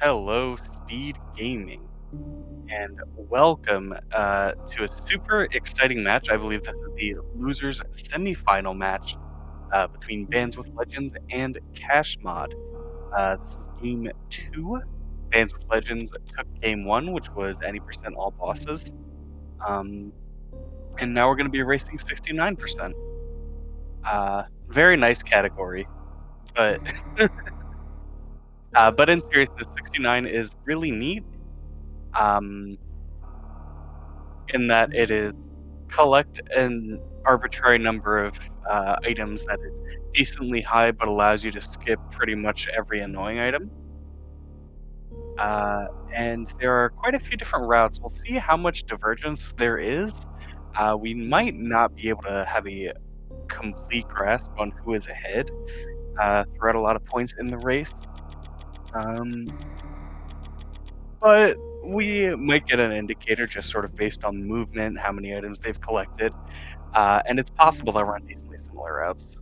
Hello, Speed Gaming, and welcome to a super exciting match. I believe this is the losers semifinal match between Bands with Legends and kashmod. This is game two. Bands with Legends took game one, which was any percent all bosses, um, and now we're going to be racing 69%. Very nice category, but but in seriousness, 69 is really neat. Um, in that it is collect an arbitrary number of items that is decently high but allows you to skip pretty much every annoying item. Uh, and there are quite a few different routes. We'll see how much divergence there is. We might not be able to have a complete grasp on who is ahead throughout a lot of points in the race. Um, but we might get an indicator just sort of based on movement, how many items they've collected. And it's possible they'll run decently similar routes.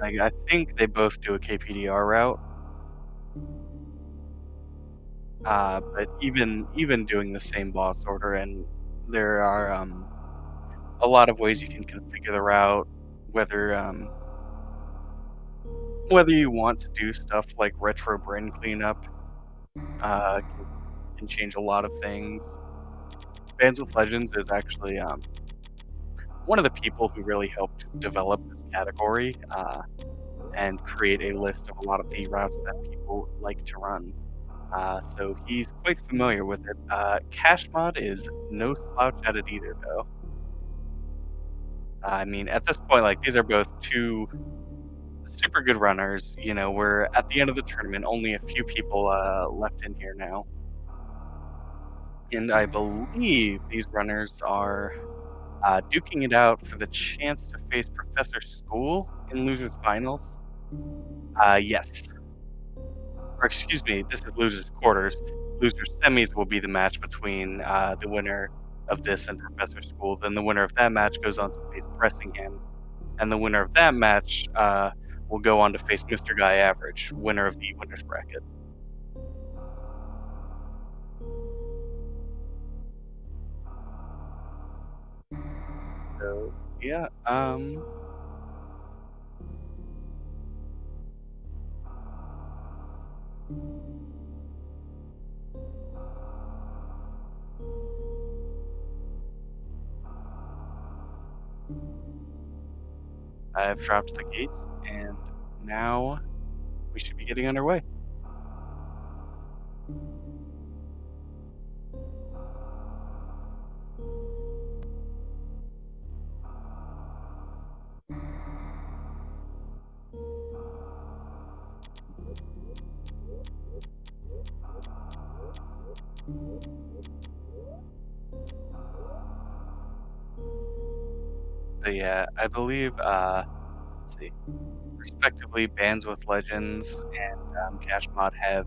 I think they both do a KPDR route, but even doing the same boss order, and there are a lot of ways you can configure the route, whether whether you want to do stuff like retro brain cleanup, can change a lot of things. Bands with Legends is actually one of the people who really helped develop this category and create a list of a lot of the routes that people like to run. So he's quite familiar with it. kashmod is no slouch at it either, though. I mean, at this point, like these are both two super good runners. You know, we're at the end of the tournament. Only a few people left in here now, and I believe these runners are duking it out for the chance to face Professor School in losers finals. Yes, or excuse me, this is losers quarters. Losers semis will be the match between the winner of this and Professor School. Then the winner of that match goes on to face Pressingham, and the winner of that match will go on to face Mr. Guy Average, winner of the winners bracket. So yeah, I've dropped the gates, and now we should be getting underway. So yeah, I believe let's see, respectively, Bands with Legends and kashmod have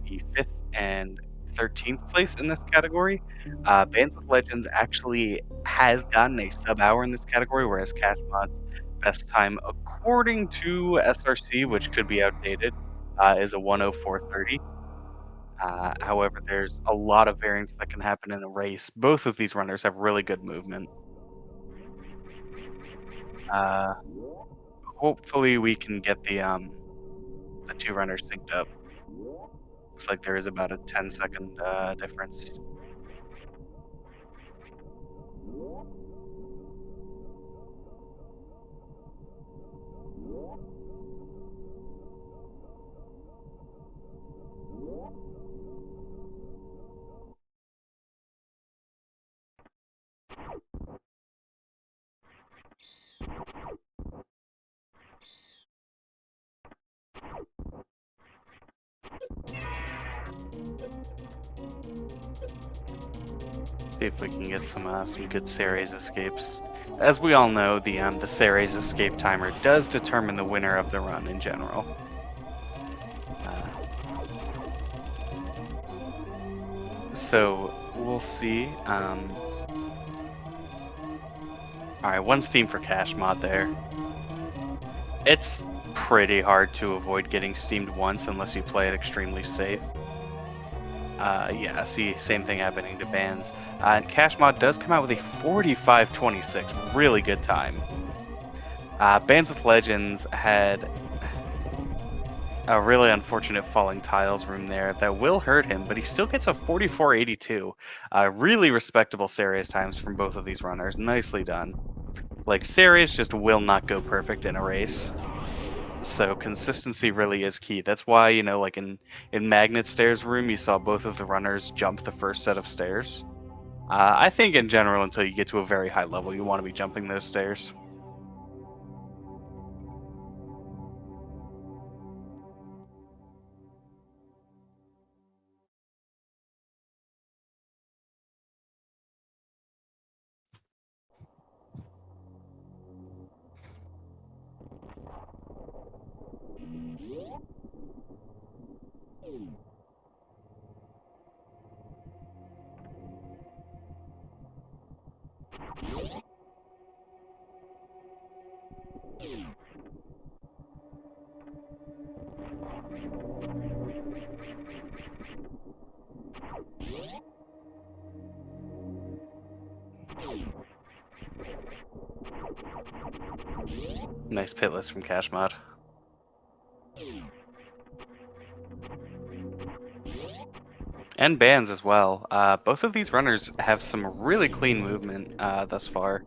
the 5th and 13th place in this category. Bands with Legends actually has gotten a sub hour in this category, whereas kashmod's best time, according to SRC, which could be outdated, is a 1:04:30. However, there's a lot of variance that can happen in a race. Both of these runners have really good movement. Uh, Hopefully, we can get the two runners synced up. Looks like there is about a 10-second difference. See if we can get some good series escapes. As we all know, the series escape timer does determine the winner of the run in general. So we'll see. All right, one steam for kashmod there. It's pretty hard to avoid getting steamed once unless you play it extremely safe. Yeah, see, same thing happening to Bands. And Kashmod does come out with a 45-26, really good time. Bands with Legends had a really unfortunate falling tiles room there that will hurt him, but he still gets a 44-82. Really respectable serious times from both of these runners. Nicely done. Like, series just will not go perfect in a race. So consistency really is key. That's why, like in Magnet Stairs room, you saw both of the runners jump the first set of stairs. I think in general, until you get to a very high level, you want to be jumping those stairs. Nice pit list from Kashmod. And Bands as well. Both of these runners have some really clean movement thus far,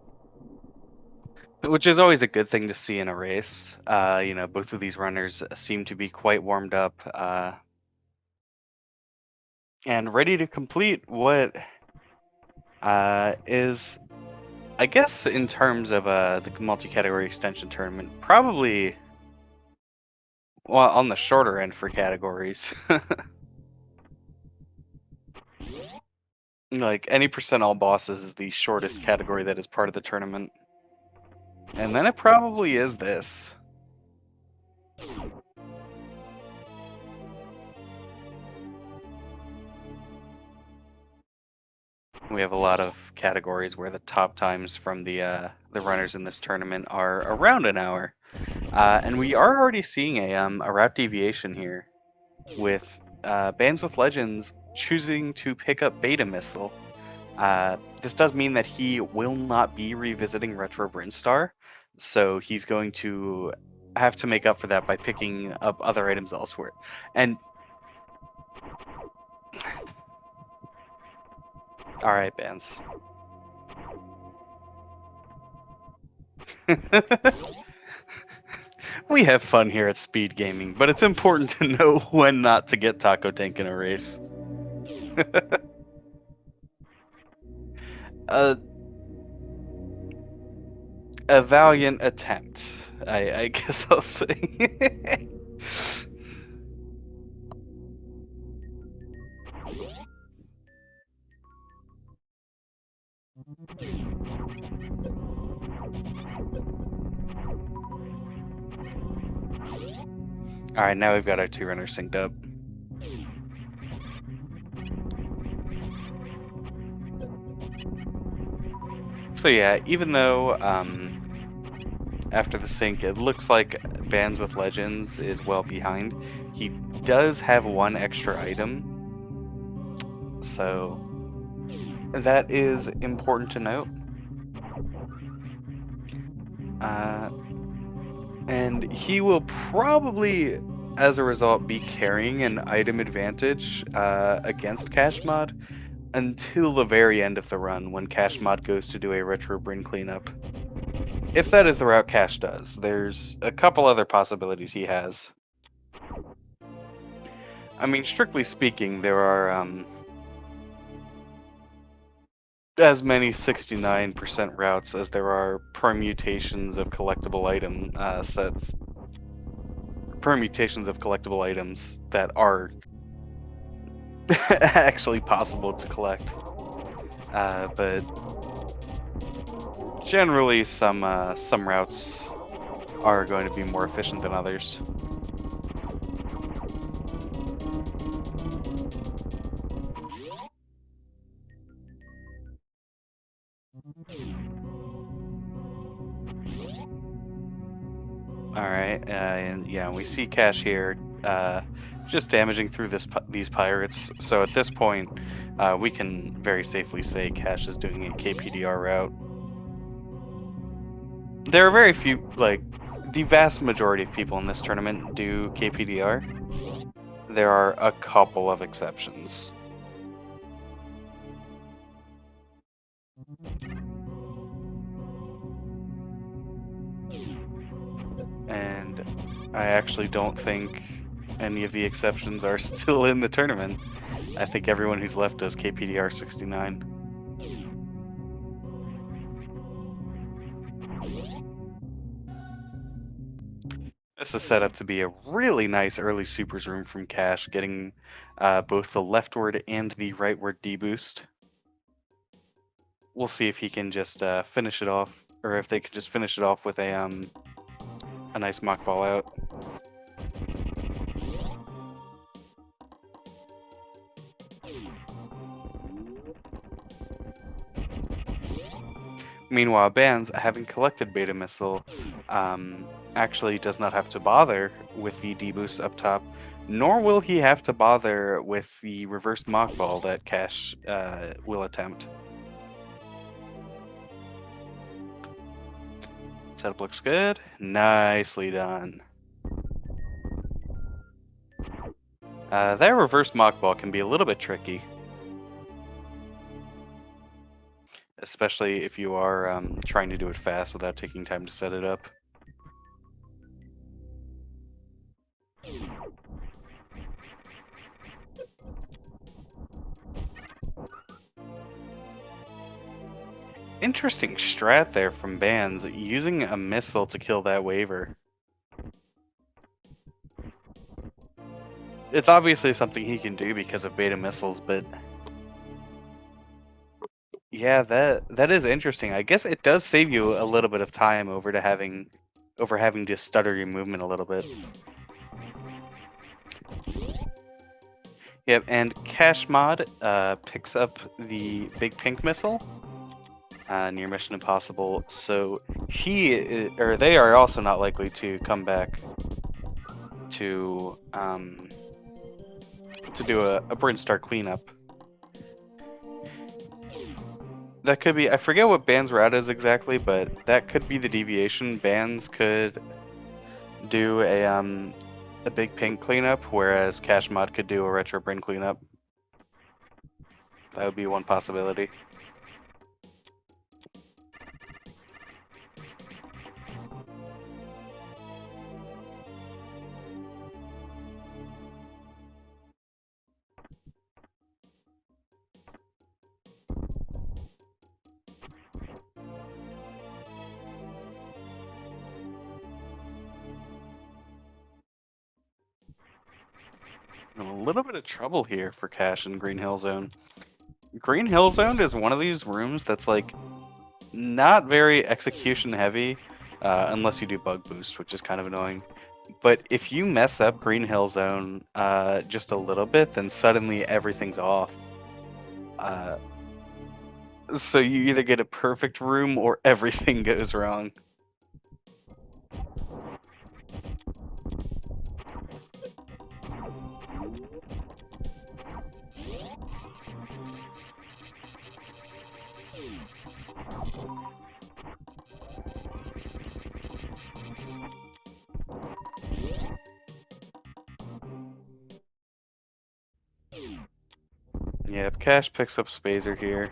which is always a good thing to see in a race. Both of these runners seem to be quite warmed up and ready to complete what is, I guess, in terms of the multi-category extension tournament, probably well on the shorter end for categories. Like any percent all bosses is the shortest category that is part of the tournament. And then it probably is this. We have a lot of categories where the top times from the runners in this tournament are around an hour. And we are already seeing a route deviation here with Bands with Legends choosing to pick up Beta Missile. This does mean that he will not be revisiting Retro Brinstar, so he's going to have to make up for that by picking up other items elsewhere. And all right, Bands. We have fun here at Speed Gaming, but it's important to know when not to get Taco Tank in a race. uh, a valiant attempt, I guess I'll say. All right, now we've got our two runners synced up. So yeah, even though after the sync it looks like Bands with Legends is well behind, he does have one extra item, so that is important to note. And he will probably, as a result, be carrying an item advantage against Kashmod until the very end of the run when Kashmod goes to do a Retro Brin cleanup. If that is the route Cash does, there's a couple other possibilities he has. I mean, strictly speaking, there are as many 69% routes as there are permutations of collectible item sets. Permutations of collectible items that are actually possible to collect. But generally, some routes are going to be more efficient than others. All right, and yeah, we see Cash here, just damaging through these pirates. So at this point, we can very safely say Cash is doing a KPDR route. There are very few, like, the vast majority of people in this tournament do KPDR. There are a couple of exceptions. And I actually don't think any of the exceptions are still in the tournament. I think everyone who's left does KPDR 69. This is set up to be a really nice early supers room from Cash, getting both the leftward and the rightward D-boost. We'll see if he can just finish it off, or if they can just finish it off with a nice mock ball out. Meanwhile, Bands, having collected Beta Missile, actually does not have to bother with the D-boost up top, nor will he have to bother with the reversed mock ball that Cash will attempt. Setup looks good. Nicely done. That reverse mock ball can be a little bit tricky, especially if you are trying to do it fast without taking time to set it up. Interesting strat there from Bands, using a missile to kill that waiver. It's obviously something he can do because of beta missiles, but yeah, that is interesting. I guess it does save you a little bit of time over having to stutter your movement a little bit. Yep, and kashmod picks up the big pink missile near Mission Impossible, so they are also not likely to come back to do a Brinstar cleanup. That could be, I forget what Band's route is exactly, but that could be the deviation. Bands could do a big pink cleanup, whereas kashmod could do a retro Brin cleanup. That would be one possibility. A little bit of trouble here for Cash in Green Hill Zone. Green Hill Zone is one of these rooms that's like not very execution heavy, unless you do bug boost, which is kind of annoying. But if you mess up Green Hill Zone just a little bit, then suddenly everything's off. So you either get a perfect room or everything goes wrong. Yep, Cash picks up Spazer here.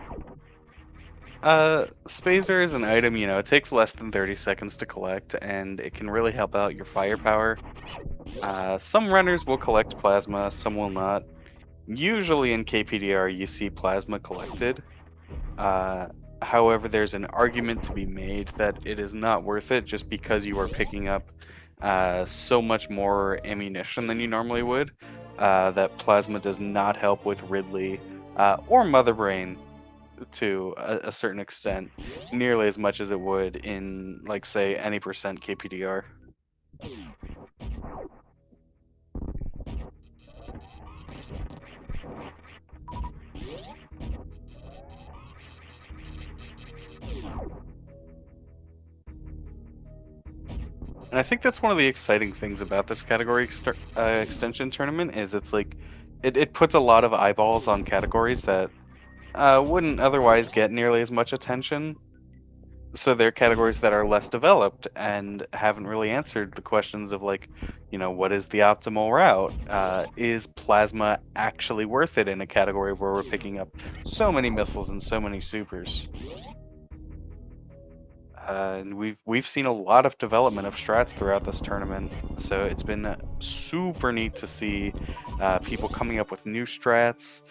Spazer is an item, it takes less than 30 seconds to collect, and it can really help out your firepower. Some runners will collect plasma, some will not. Usually in KPDR, you see plasma collected. Uh, However, there's an argument to be made that it is not worth it just because you are picking up so much more ammunition than you normally would. That plasma does not help with Ridley or Mother Brain to a certain extent, nearly as much as it would in, like, say, any percent KPDR. And I think that's one of the exciting things about this category extension tournament is it's like it puts a lot of eyeballs on categories that wouldn't otherwise get nearly as much attention. So they're categories that are less developed and haven't really answered the questions of like, what is the optimal route? Is plasma actually worth it in a category where we're picking up so many missiles and so many supers? And we've seen a lot of development of strats throughout this tournament, so it's been super neat to see people coming up with new strats.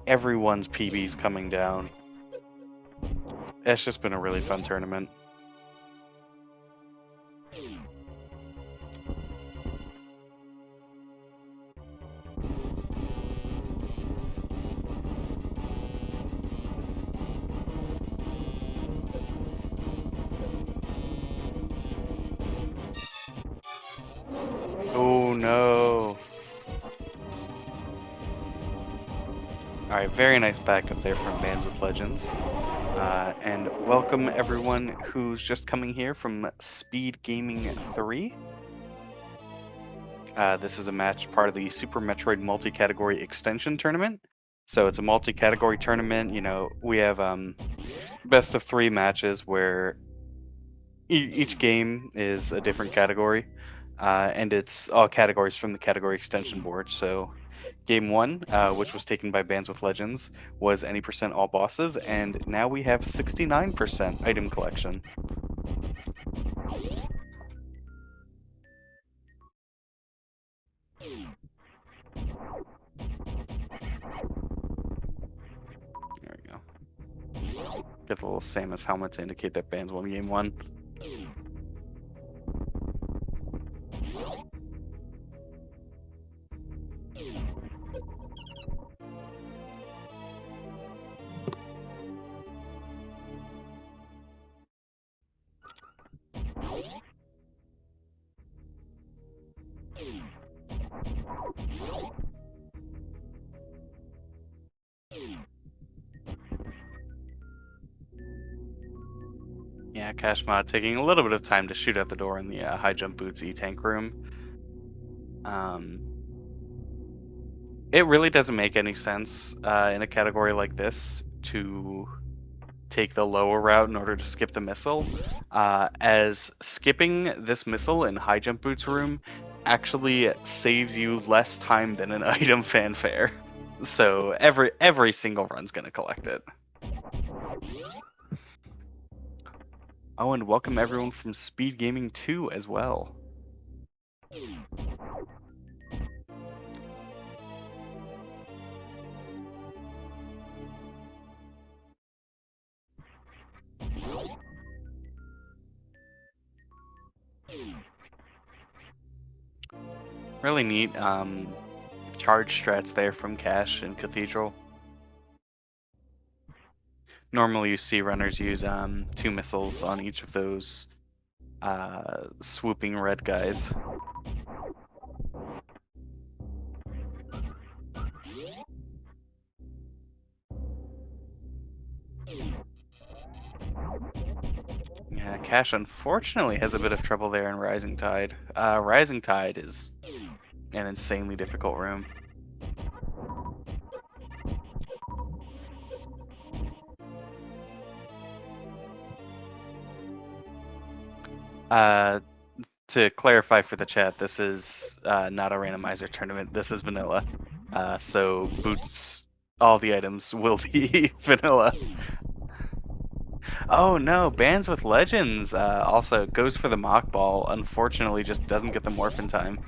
Everyone's PBs coming down. It's just been a really fun tournament. Oh no! All right, very nice backup there from Bands with Legends. And welcome everyone who's just coming here from Speed Gaming 3. This is a match part of the Super Metroid multi-category extension tournament. So it's a multi-category tournament. We have best of 3 matches where each game is a different category, and it's all categories from the category extension board. So game 1, which was taken by Bands with Legends, was any percent all bosses, and now we have 69% item collection. There we go. Get the little Samus helmet to indicate that Bands won game 1. Yeah, kashmod taking a little bit of time to shoot out the door in the high jump boots E-tank room. It really doesn't make any sense in a category like this to take the lower route in order to skip the missile, as skipping this missile in high jump boots room actually saves you less time than an item fanfare. So every single run's gonna collect it. Oh, and welcome everyone from Speed Gaming 2 as well. Really neat charge strats there from Cash and Cathedral. Normally you see runners use 2 missiles on each of those swooping red guys. Yeah, Cash unfortunately has a bit of trouble there in Rising Tide. Rising Tide is an insanely difficult room. To clarify for the chat, this is not a randomizer tournament. This is vanilla. So boots, all the items will be vanilla. Oh no, Bands with Legends also goes for the mock ball. Unfortunately, just doesn't get the morph in time.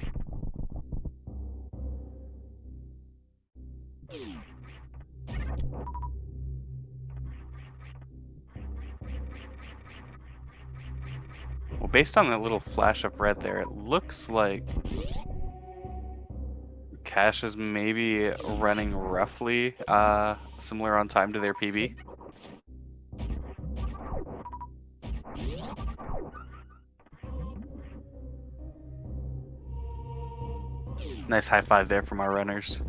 Well, based on that little flash of red there, it looks like Cash is maybe running roughly similar on time to their PB. Nice high five there from our runners.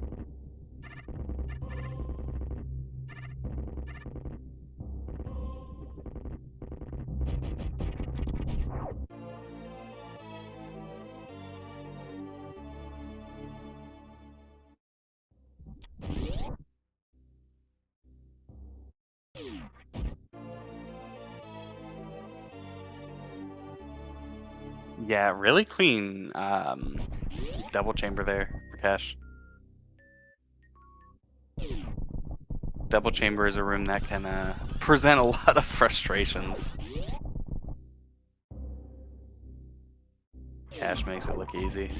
Yeah, really clean double chamber there for Cash. Double chamber is a room that can present a lot of frustrations. Cash makes it look easy.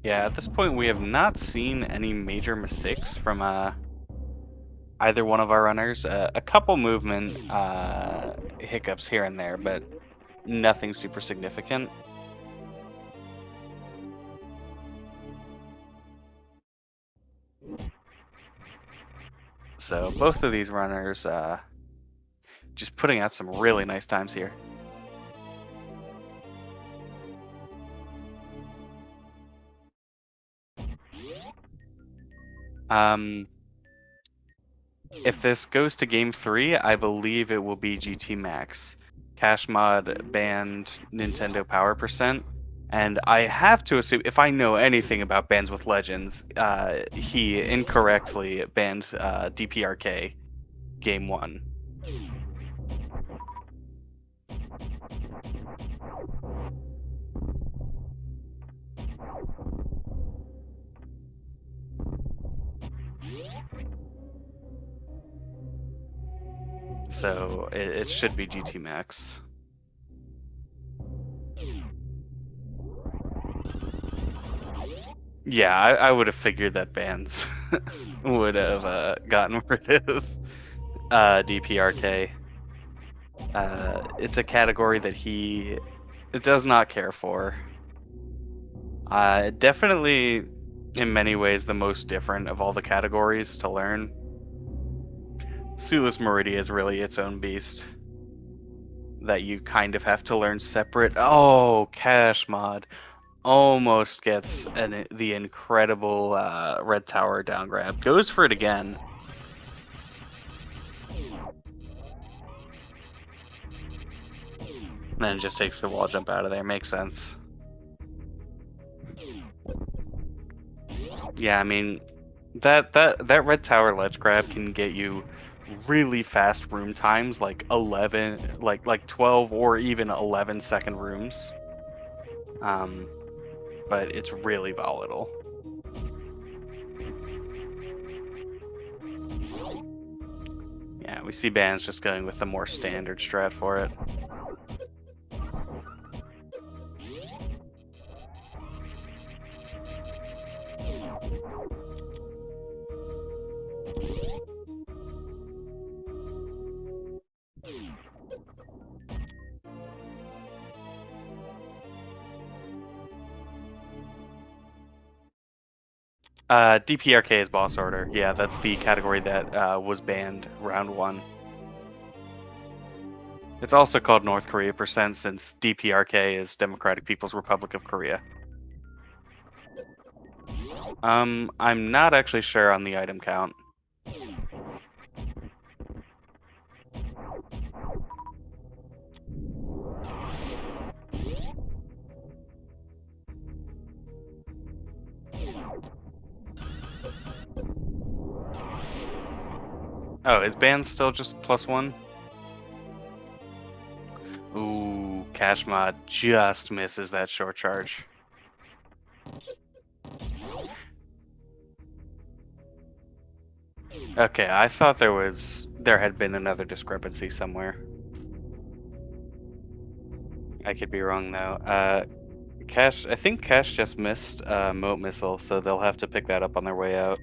Yeah, at this point we have not seen any major mistakes from either one of our runners. A couple movement hiccups here and there, but nothing super significant. So both of these runners just putting out some really nice times here. If this goes to game 3, I believe it will be GT Max. Kashmod banned Nintendo Power Percent, and I have to assume, if I know anything about Bands with Legends, he incorrectly banned DPRK game 1. So it should be GT Max. Yeah, I would have figured that Bands would have gotten rid of DPRK. It's a category that he does not care for. Definitely, in many ways, the most different of all the categories to learn. Sulis Meridia is really its own beast that you kind of have to learn separate. Oh, Cash Mod almost gets the incredible Red Tower down grab. Goes for it again. And then just takes the wall jump out of there. Makes sense. Yeah, I mean, that Red Tower ledge grab can get you really fast room times, like 11, like 12 or even 11-second rooms. But it's really volatile. Yeah, we see bands just going with the more standard strat for it. DPRK is boss order. Yeah, that's the category that was banned round 1. It's also called North Korea percent since DPRK is Democratic People's Republic of Korea. I'm not actually sure on the item count. Oh, is band still just +1? Ooh, Cash Mod just misses that short charge. Okay, I thought there had been another discrepancy somewhere. I could be wrong though. I think Cash just missed Moat Missile, so they'll have to pick that up on their way out.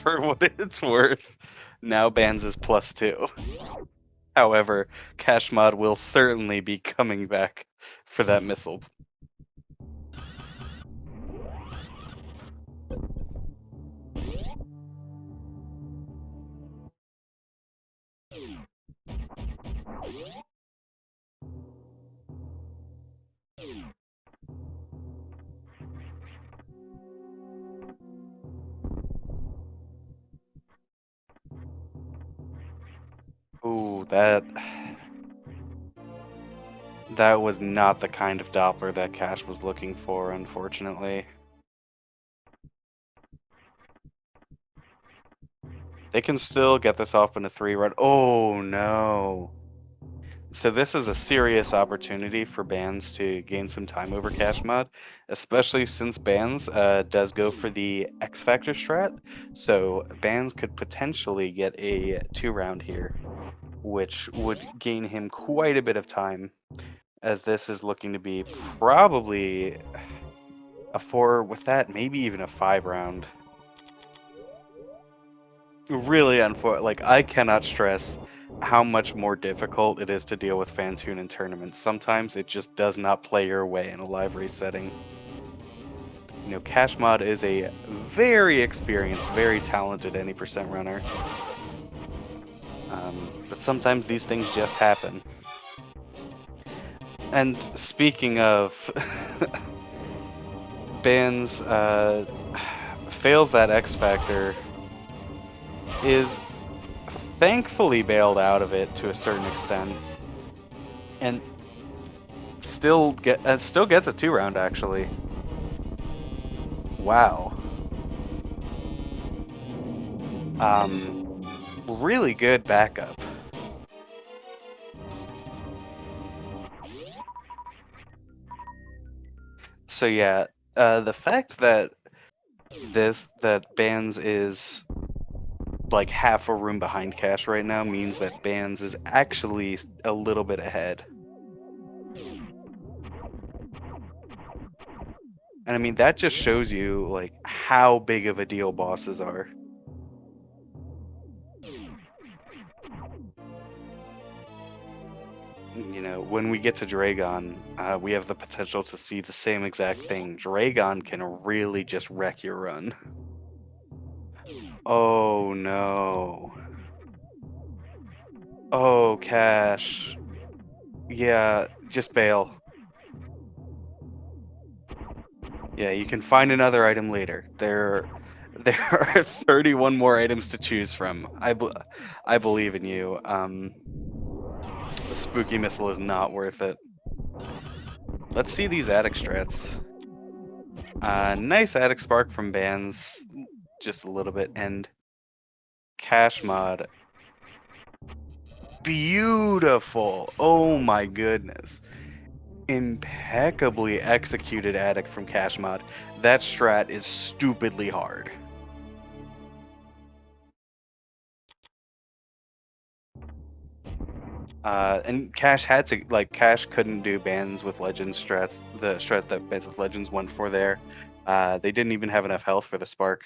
For what it's worth, now Bands is +2. However, Cash Mod will certainly be coming back for that missile. Ooh, that was not the kind of Doppler that Cash was looking for, unfortunately. They can still get this off in a 3-run. Oh no. So this is a serious opportunity for Bands to gain some time over Cash Mod, especially since Bands does go for the X Factor strat. So Bands could potentially get a 2-round here, which would gain him quite a bit of time, as this is looking to be probably a 4, with that maybe even a 5-round. Really unfortunate. Like, I cannot stress how much more difficult it is to deal with Fantoon in tournaments. Sometimes it just does not play your way in a live race setting. You know, Kashmod is a very experienced, very talented any percent runner. But sometimes these things just happen. And speaking of, Bands fails that X Factor, is thankfully bailed out of it to a certain extent, and still gets a 2-round actually. Wow. Really good backup. So yeah, the fact that Bands is like half a room behind Cash right now means that Bands is actually a little bit ahead. And I mean, that just shows you like how big of a deal bosses are. You know, when we get to Dragon, we have the potential to see the same exact thing. Dragon can really just wreck your run. Oh no. Oh, Cash. Yeah, just bail. Yeah, you can find another item later. There are 31 more items to choose from. I believe in you. Spooky Missile is not worth it. Let's see these attic strats. Nice attic spark from Bands, just a little bit, and Cash Mod. Beautiful. Oh my goodness. Impeccably executed attic from Cash Mod. That strat is stupidly hard. And Cash couldn't do Bands with Legends strats, the strat that Bands with Legends went for there. They didn't even have enough health for the spark.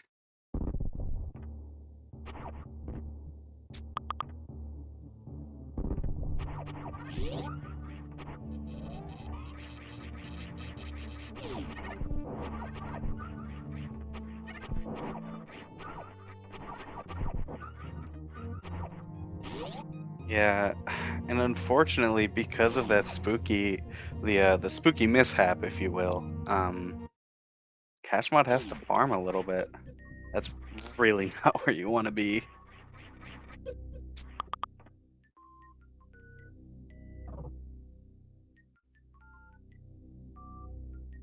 Yeah, and unfortunately, because of that the spooky mishap, if you will, Cashmod has to farm a little bit. That's really not where you want to be.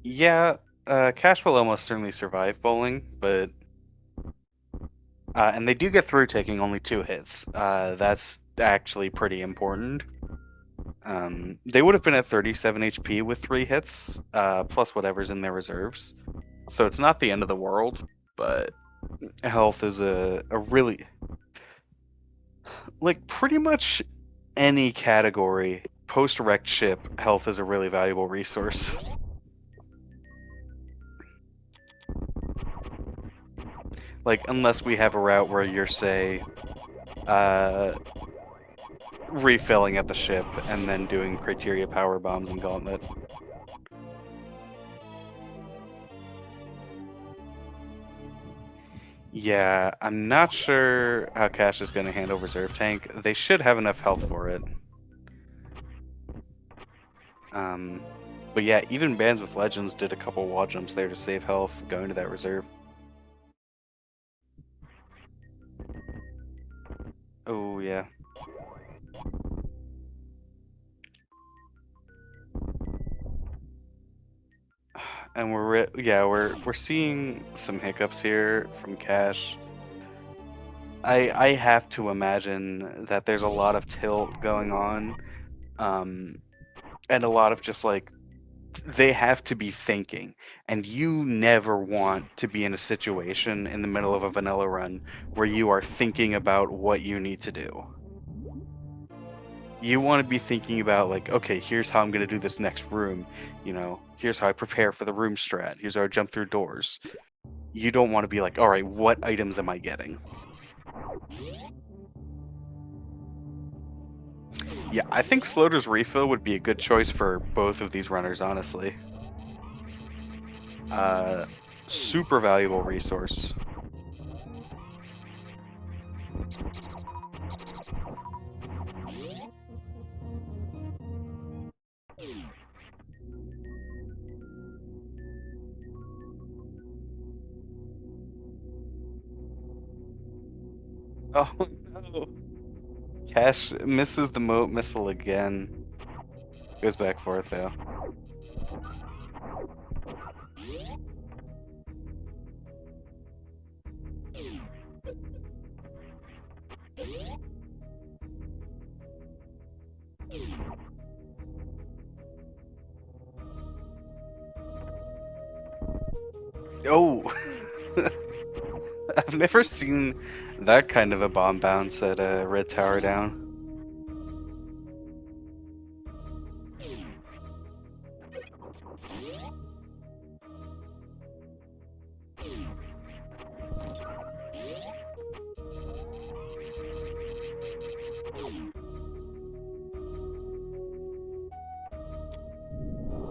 Yeah, Cash will almost certainly survive bowling, but and they do get through taking only 2 hits. That's actually pretty important. They would have been at 37 HP with 3 hits, plus whatever's in their reserves. So it's not the end of the world, but health is a really, like, pretty much any category post-wrecked ship, health is a really valuable resource. Like, unless we have a route where you're, say, uh, refilling at the ship and then doing criteria power bombs and gauntlet. Yeah, I'm not sure how Cash is going to handle reserve tank. They should have enough health for it. Um, but yeah, even Bands with Legends did a couple wall jumps there to save health going to that reserve. Oh yeah. And we're seeing some hiccups here from Cash. I have to imagine that there's a lot of tilt going on, um, and a lot of just like they have to be thinking, and you never want to be in a situation in the middle of a vanilla run where you are thinking about what you need to do. You want to be thinking about like, okay, here's how I'm going to do this next room. Here's how I prepare for the room strat. Here's how I jump through doors. You don't want to be like, all right, what items am I getting? Yeah, I think Sloter's refill would be a good choice for both of these runners, honestly. Uh, Super valuable resource. Oh no. Cash misses the moat missile again. Goes back for it though. Oh! I've never seen that kind of a bomb bounce at a red tower down.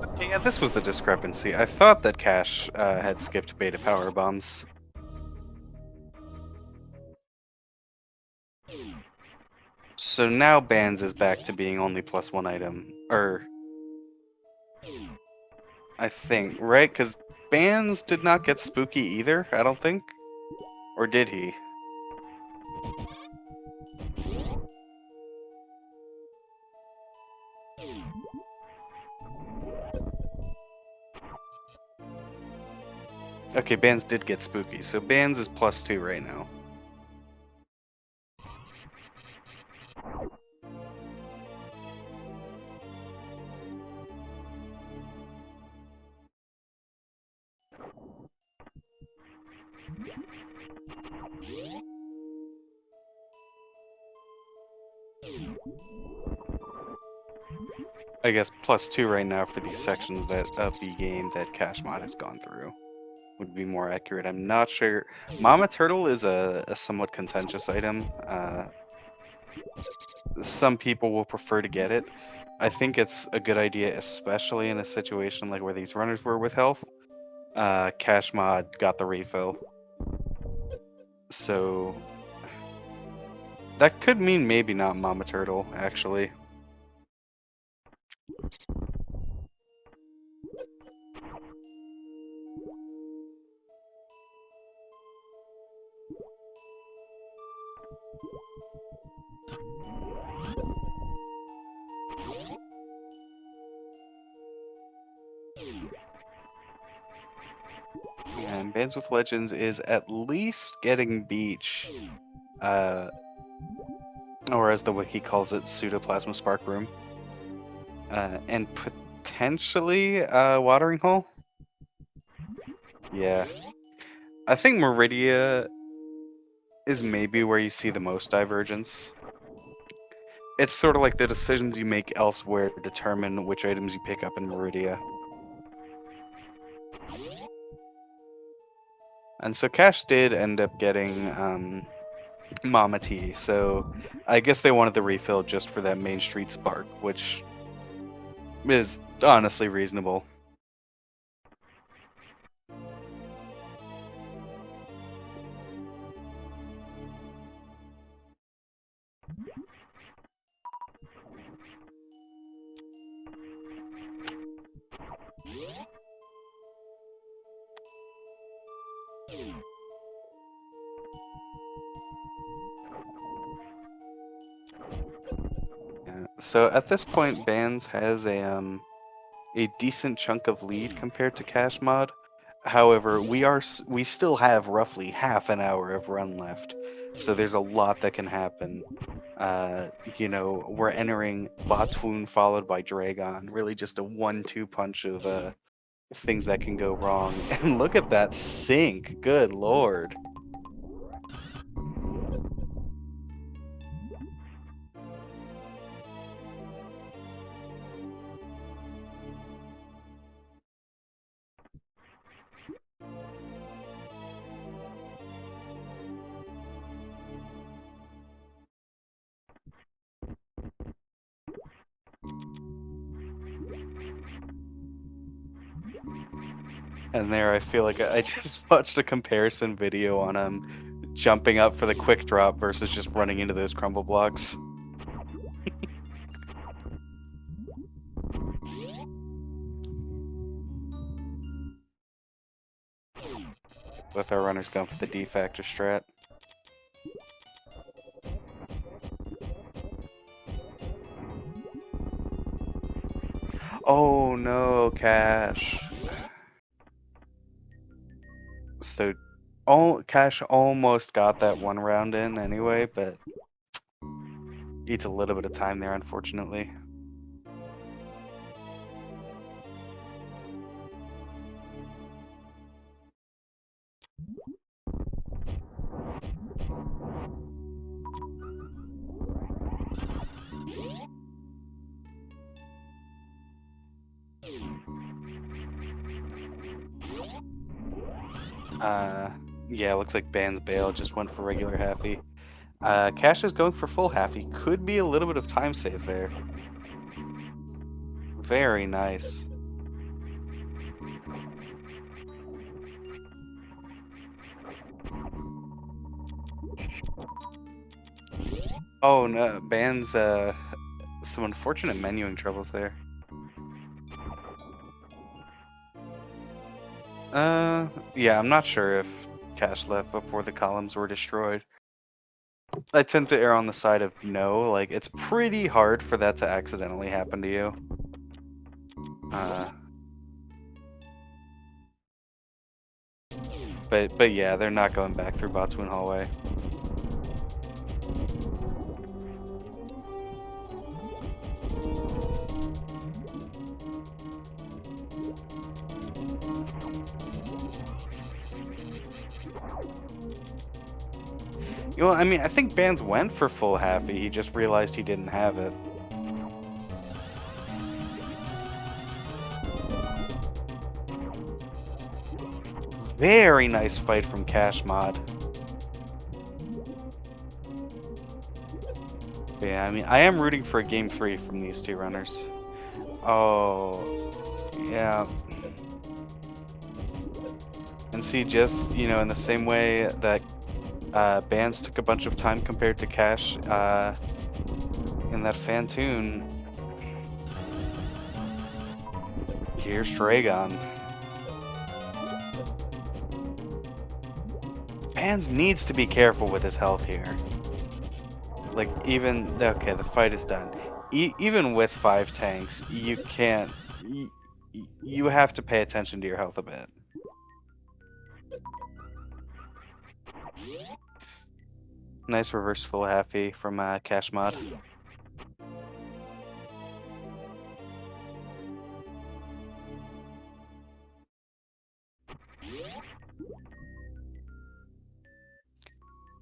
Okay, yeah, this was the discrepancy. I thought that Cash had skipped beta power bombs. So now Bands is back to being only +1 item. I think, right? Because Bands did not get spooky either, I don't think. Or did he? Okay, Bands did get spooky, so Bands is +2 right now. I guess +2 right now for these sections that of the game that kashmod has gone through would be more accurate. I'm not sure. Mama Turtle is a somewhat contentious item. Some people will prefer to get it. I think it's a good idea, especially in a situation like where these runners were with health. Kashmod got the refill. So that could mean maybe not Mama Turtle, actually. And Bands with Legends is at least getting Beach. Uh, or as the wiki calls it, Pseudoplasma Spark Room. And potentially Watering Hole? Yeah. I think Meridia is maybe where you see the most divergence. It's sort of like the decisions you make elsewhere determine which items you pick up in Meridia. And so Cash did end up getting Mama T, so I guess they wanted the refill just for that Main Street Spark, which is honestly reasonable. So at this point, Bands has a decent chunk of lead compared to kashmod. However, we still have roughly half an hour of run left, so there's a lot that can happen. We're entering Botswoon followed by Dragon, really just a 1-2 punch of things that can go wrong. And look at that sink, good lord. And there, I feel like I just watched a comparison video on jumping up for the quick drop versus just running into those crumble blocks. Both our runners going for the D factor strat. Oh no, Cash. So, Cash almost got that one round in anyway, but eats a little bit of time there, unfortunately. Yeah, looks like Bands bail just went for regular halfy. Cash is going for full halfy. Could be a little bit of time save there. Very nice. Oh no, Bands some unfortunate menuing troubles there. Yeah, I'm not sure if Cash left before the columns were destroyed. I tend to err on the side of no, like it's pretty hard for that to accidentally happen to you. Uh, but yeah, they're not going back through Botswoon Hallway. I mean, I think Bands went for full happy. He just realized he didn't have it. Very nice fight from kashmod. But yeah, I mean, I am rooting for a game 3 from these two runners. Oh, yeah. And see, just, in the same way that Bands took a bunch of time compared to Cash in that Fantoon, here's Dragon. Bands needs to be careful with his health here. Like, okay, the fight is done. Even with 5 tanks, you can't. You have to pay attention to your health a bit. Nice reverse full halfy from kashmod.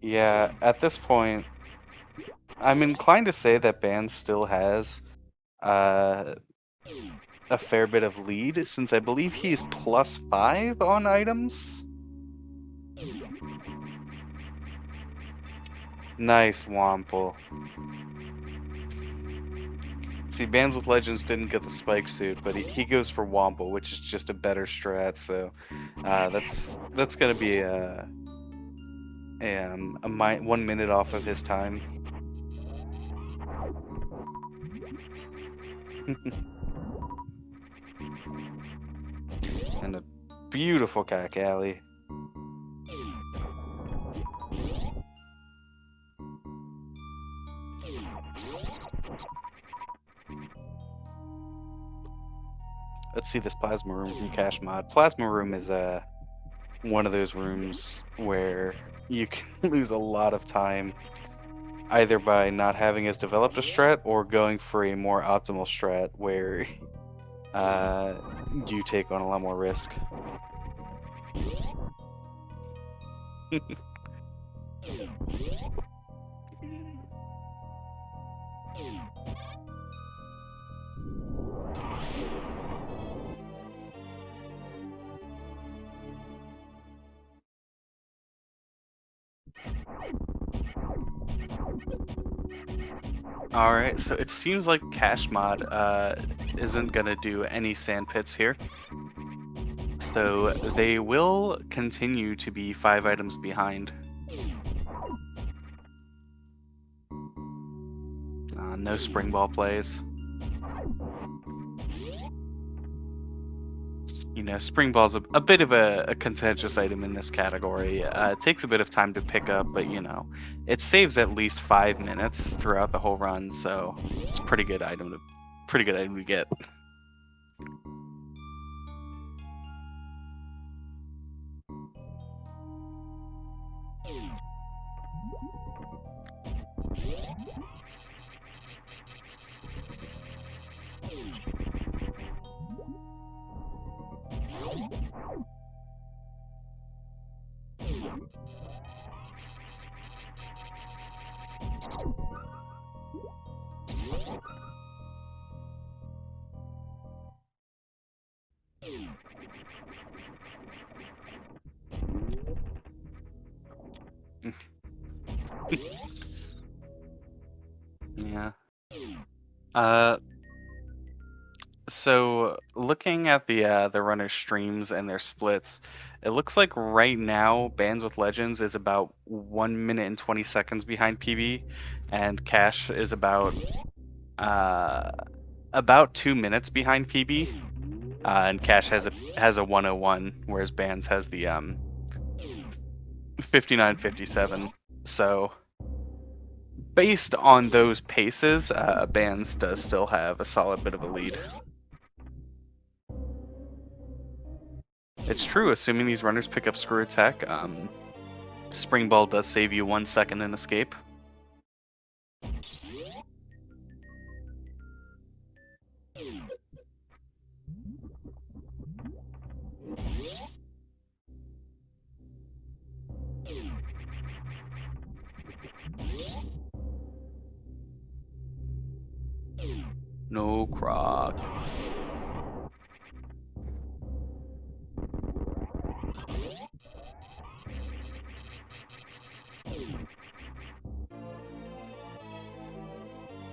Yeah, at this point, I'm inclined to say that Bands still has uh, a fair bit of lead, since I believe he's +5 on items. Nice Wample. See, BandsWithLegends didn't get the spike suit, but he goes for Wample, which is just a better strat. So that's gonna be a 1 minute off of his time. And a beautiful cack alley. let's see this plasma room from kashmod. Plasma room is one of those rooms where you can lose a lot of time either by not having as developed a strat or going for a more optimal strat where uh, you take on a lot more risk. Alright, so it seems like kashmod isn't gonna do any sand pits here. So they will continue to be 5 items behind. No spring ball plays. You know, spring ball's a bit of a contentious item in this category. It takes a bit of time to pick up, but you know, it saves at least 5 minutes throughout the whole run, so it's a pretty good item to get. Yeah. So looking at the runner streams and their splits, it looks like right now BandsWithLegends is about 1 minute and 20 seconds behind PB, and Cash is about 2 minutes behind PB, and Cash has a 101, whereas Bands has the 59:57. So based on those paces, Bands does still have a solid bit of a lead. It's true, assuming these runners pick up screw attack, spring ball does save you 1 second in escape. No croc.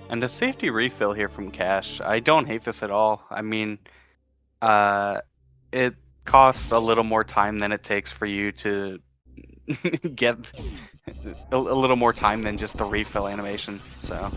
And a safety refill here from Cash. I don't hate this at all. I mean, it costs a little more time than it takes for you to get a little more time than just the refill animation. So.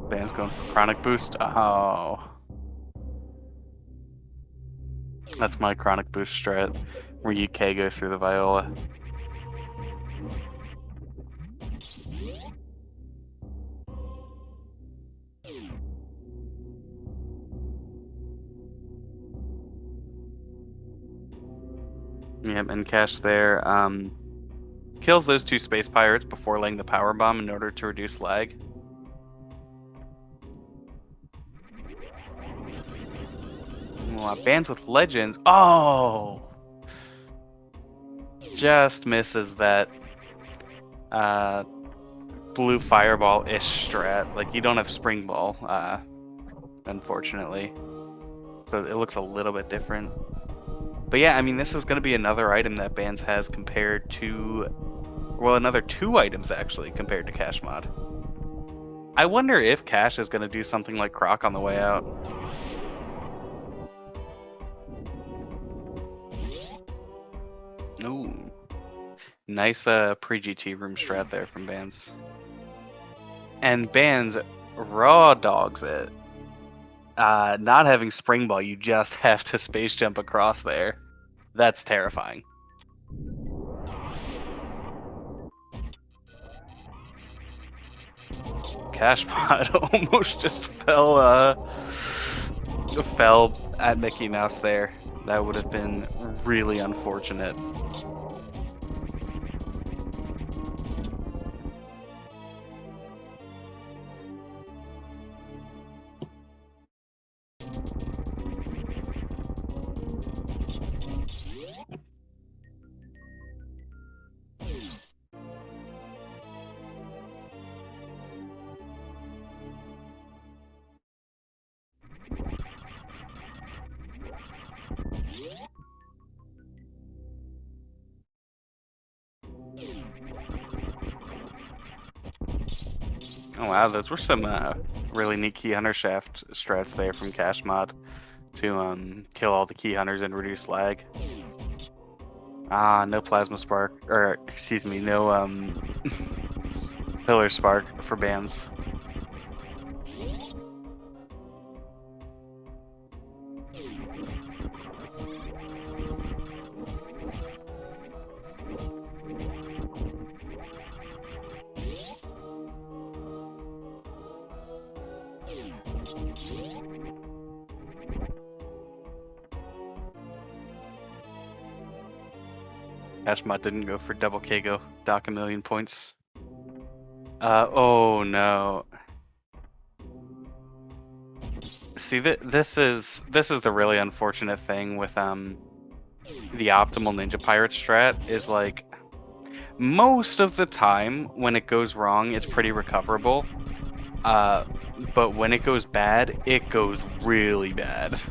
Band's going for chronic boost. Oh. That's my chronic boost strat, where you K-go through the Viola. Yep, and Cash there kills those 2 space pirates before laying the power bomb in order to reduce lag. BandsWithLegends. Oh, just misses that blue fireball-ish strat. Like, you don't have spring ball, unfortunately, so it looks a little bit different. But yeah, I mean, this is going to be another item that Bands has compared to, well, another 2 items actually compared to kashmod. I wonder if Cash is going to do something like Croc on the way out. Ooh. Nice pre-GT room strat there from Bands. And Bands raw dogs it. Not having spring ball, you just have to space jump across there. That's terrifying. Kashmod almost just fell at Mickey Mouse there. That would have been really unfortunate. Oh wow, those were some really neat key hunter shaft strats there from Kashmod to kill all the key hunters and reduce lag. No plasma spark, or excuse me, no pillar spark for Bands. Kashmod didn't go for double Kago, dock a million points. Oh no. See, this is the really unfortunate thing with the optimal Ninja Pirate strat is like most of the time when it goes wrong, it's pretty recoverable. But when it goes bad, it goes really bad.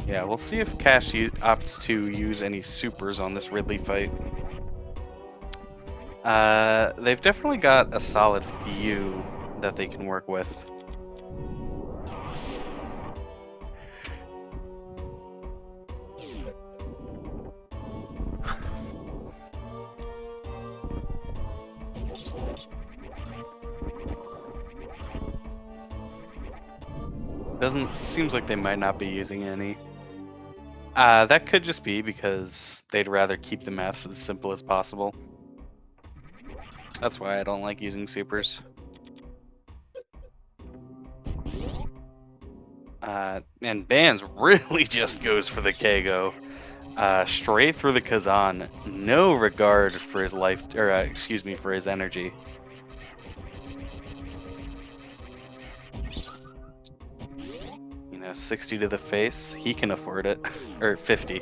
Yeah, we'll see if Cash opts to use any supers on this Ridley fight. They've definitely got a solid few that they can work with. Seems like they might not be using any. That could just be because they'd rather keep the maths as simple as possible. That's why I don't like using supers. And Bands really just goes for the Kago. Straight through the Kazan. No regard for his life, or excuse me, for his energy. You know, 60 to the face, he can afford it. Or 50.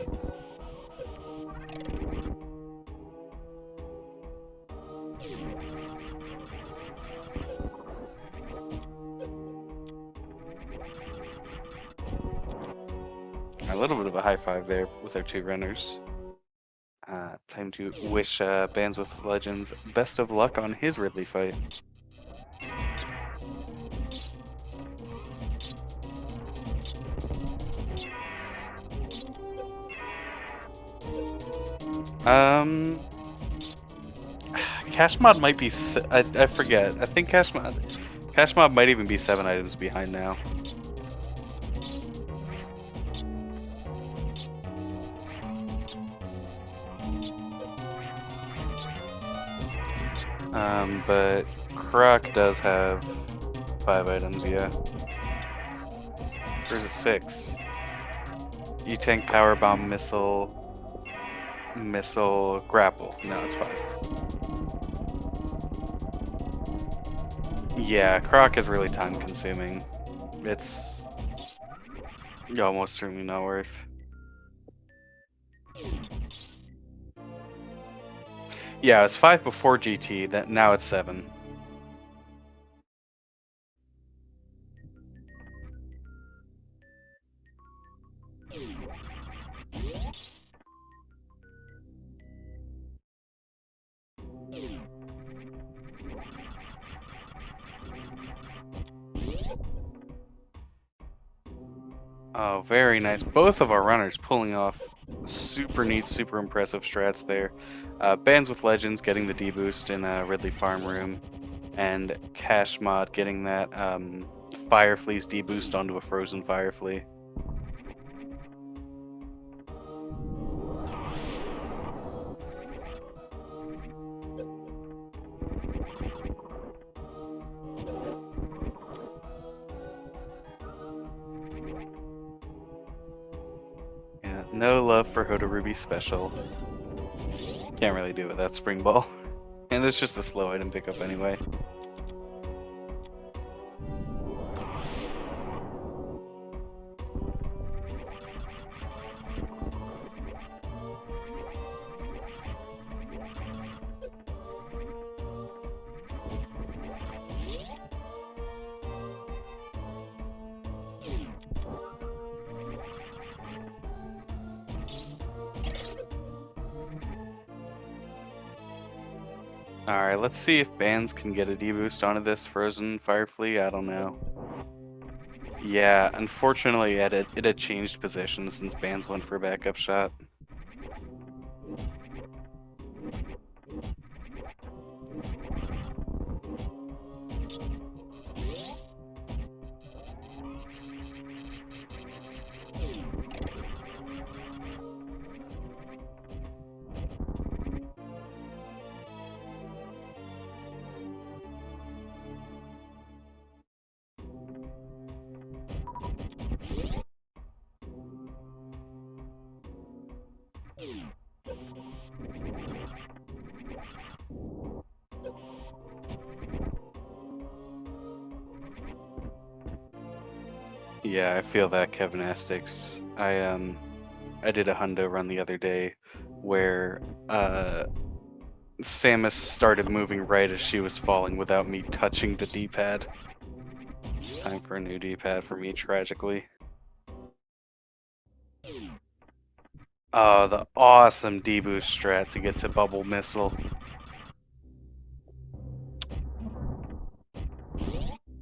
A little bit of a high five there with our two runners. Time to wish Bands with Legends best of luck on his Ridley fight. Kashmod might be. I forget. I think Kashmod might even be 7 items behind now. But Croc does have 5 items, yeah. Or is it 6? E-Tank, Power Bomb, Missile, Grapple. No, it's 5. Yeah, Croc is really time consuming. It's almost certainly not worth. Yeah, it's 5 before GT, that now it's 7. Oh, very nice. Both of our runners pulling off super neat, super impressive strats there. Bands with Legends getting the D boost in Ridley Farm Room, and kashmod getting that Fire Flea's D boost onto a frozen Fire Flea. Yeah, no love for Hoda Ruby special. Can't really do it without Spring Ball. And it's just a slow item pickup anyway. Alright, let's see if Bands can get a D-boost onto this frozen Fire Flea. I don't know. Yeah, unfortunately it had changed position since Bands went for a backup shot. Yeah, I feel that, Cat-Ext. I did a hundo run the other day where Samus started moving right as she was falling without me touching the D-pad. It's time for a new D-pad for me, tragically. Oh, the awesome D-boost strat to get to Bubble Missile.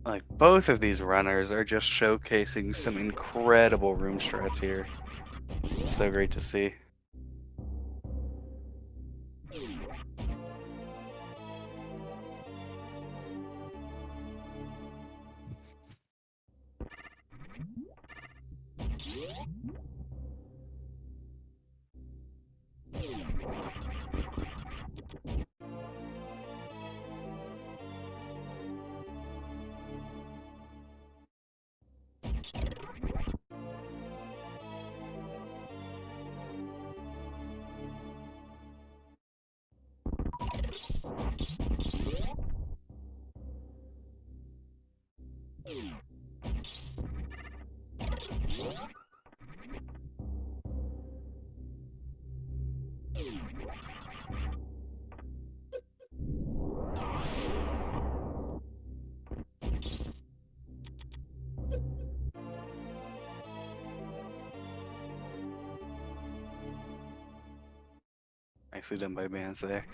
Like, both of these runners are just showcasing some incredible room strats here. It's so great to see. Nicely done by Bands there.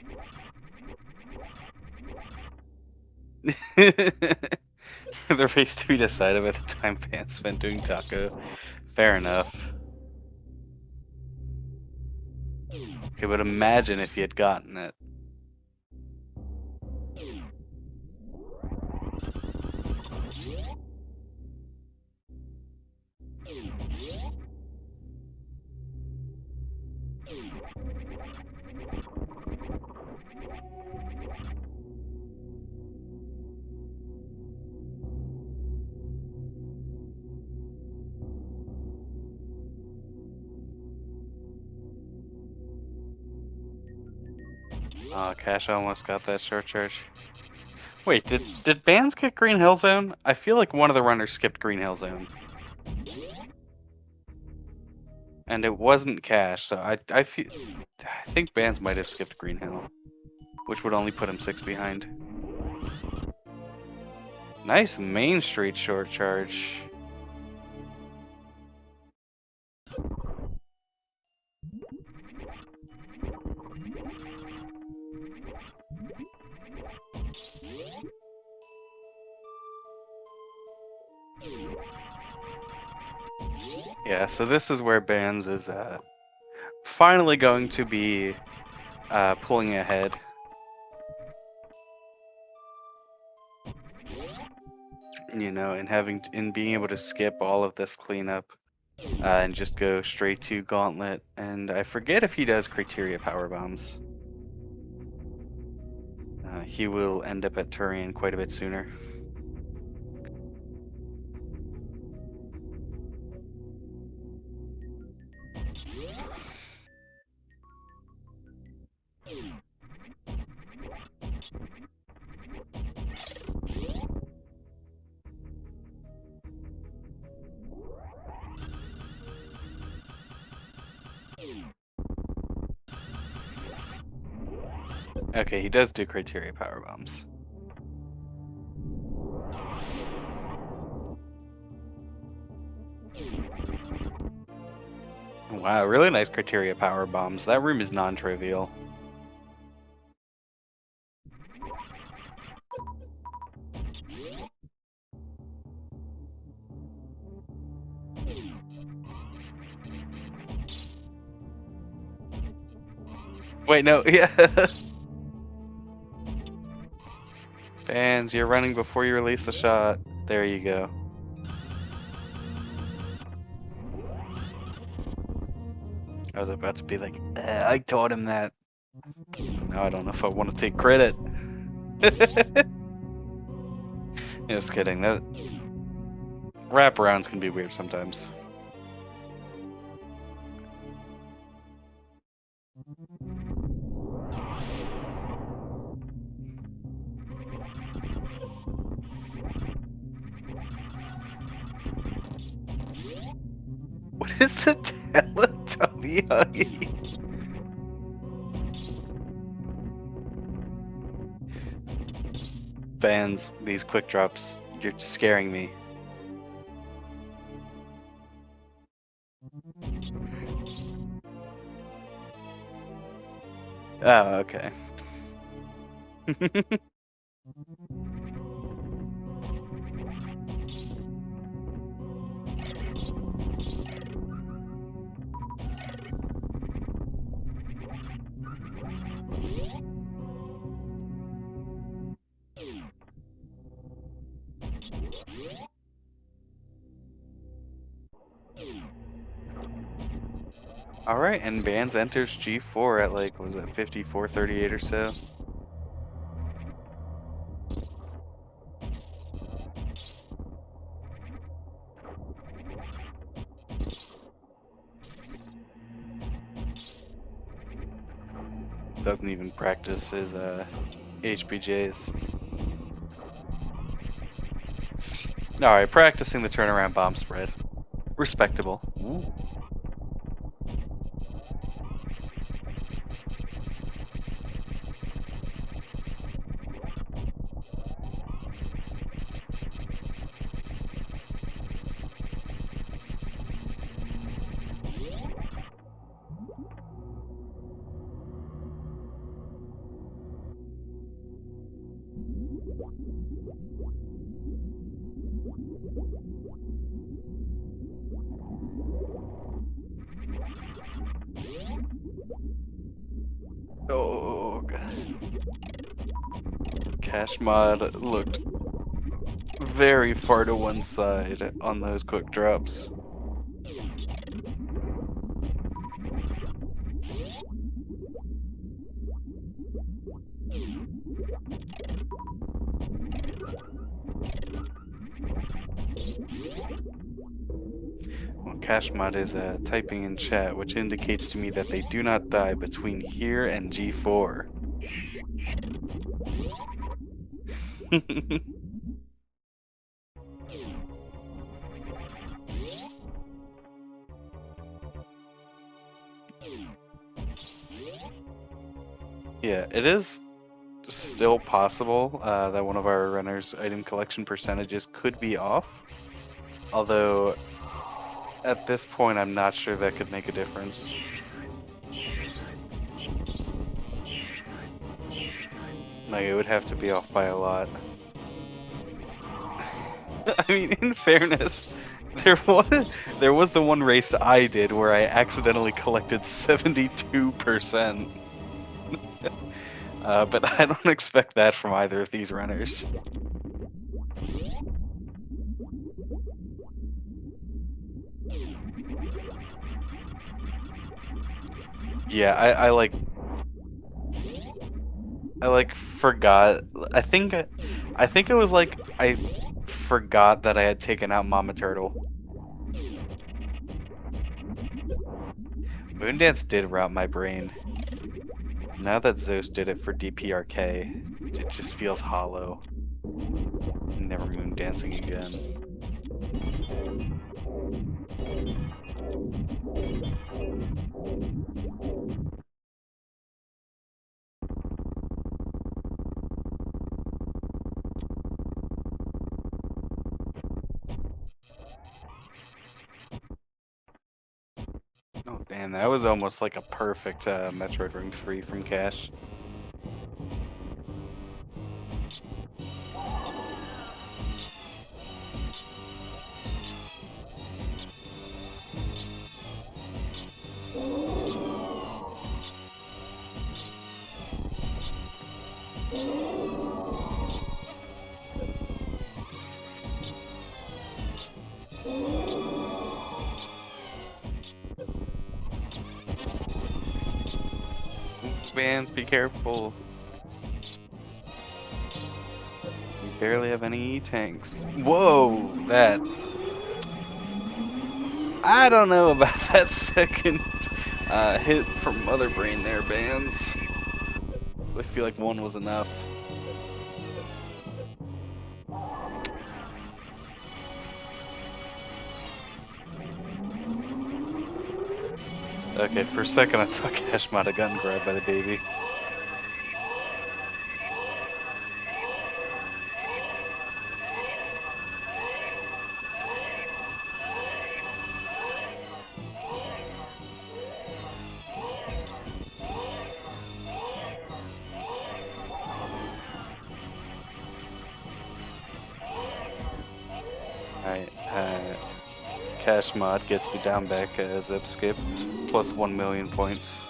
The race to be decided by the time Bands spent doing taco. Fair enough. Okay, but imagine if he had gotten it. Oh, Cash almost got that short charge. Wait, did Bands get Green Hill Zone? I feel like one of the runners skipped Green Hill Zone. And it wasn't Cash, so I think Bands might have skipped Green Hill, which would only put him 6 behind. Nice Main Street short charge. Yeah, so this is where Bands is finally going to be pulling ahead. You know, and being able to skip all of this cleanup and just go straight to Gauntlet. And I forget if he does Criteria Power Bombs. He will end up at Turian quite a bit sooner. Okay, he does do Criteria Power Bombs. Wow, really nice Criteria Power Bombs. That room is non-trivial. Wait, no, yeah. Bands, you're running before you release the shot. There you go. I was about to be like, I taught him that. Now I don't know if I want to take credit. Just kidding. That wraparounds can be weird sometimes. What is the Teletubby? Fans, these quick drops, you're scaring me. Oh, okay. All right, and Bands enters G4 at like, was it 54:38 or so? Doesn't even practice his HBJs. All right, practicing the turnaround bomb spread. Respectable. Ooh. Oh, God. Kashmod looked very far to one side on those quick drops. Well, Kashmod is typing in chat, which indicates to me that they do not die between here and G4. Yeah, it is still possible that one of our runners' item collection percentages could be off. Although, at this point, I'm not sure that could make a difference. Like, it would have to be off by a lot. I mean, in fairness, there was the one race I did where I accidentally collected 72%. But I don't expect that from either of these runners. Yeah, I forgot. I think it was like I forgot that I had taken out Mama Turtle. Moondance did route my brain. Now that Zeus did it for DPRK, it just feels hollow. Never Moondancing again. Oh damn, that was almost like a perfect Metroid Ring 3 from Cash. Bands, be careful. We barely have any tanks. Whoa, that. I don't know about that second hit from Mother Brain there, Bands. I feel like one was enough. Okay, for a second I thought Cash might have gotten grabbed by the baby. Alright, Cash Mod gets the down back zip skip, plus 1,000,000 points.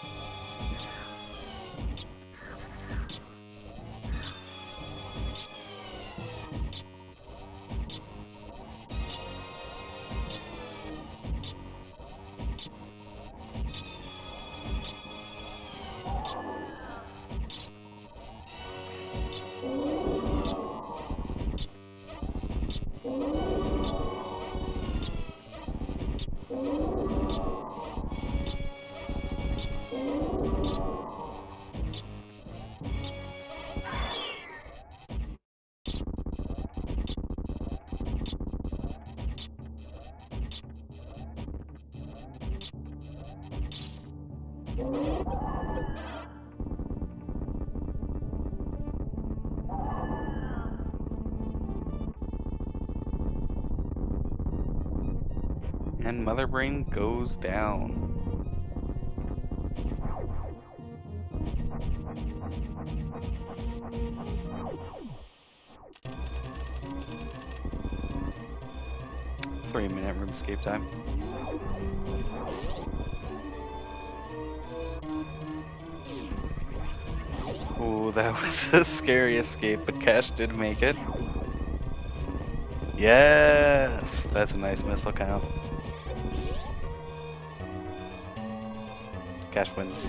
And Mother Brain goes down. Three-minute RuneScape time. Ooh, that was a scary escape, but Cash did make it. Yes! That's a nice missile count. Cash wins.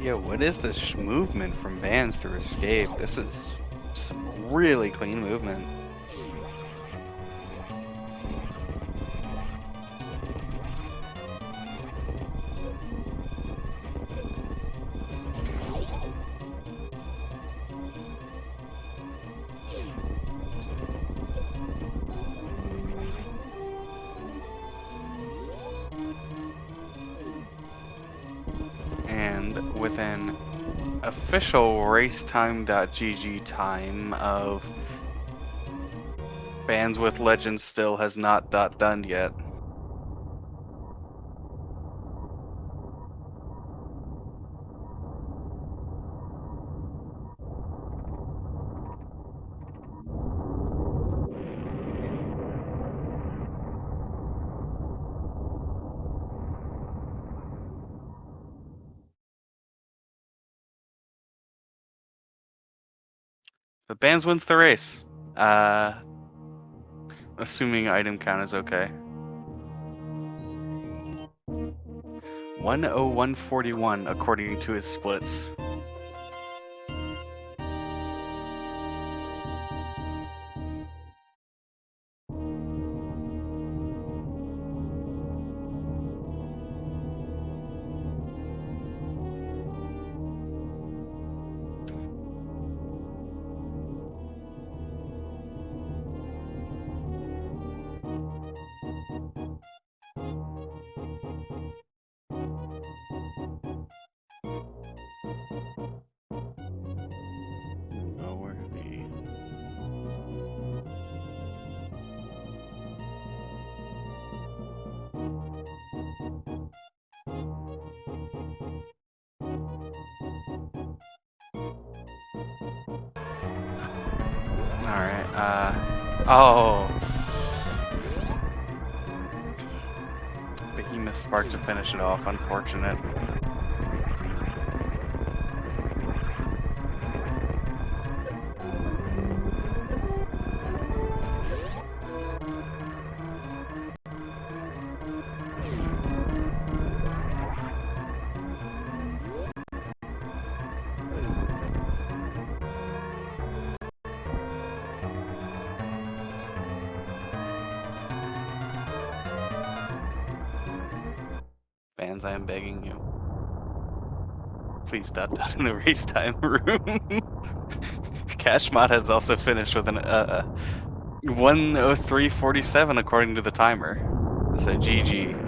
Yeah, what is this movement from Bands through escape? This is some really clean movement. And within official racetime.gg time of BandsWithLegends still has not done yet. But Bands wins the race. Assuming item count is okay. 10141 according to his splits. Oh. Behemoth Spark to finish it off, unfortunate. Bands, I am begging you. Please stop in the race time room. kashmod has also finished with an 103.47 according to the timer. So GG.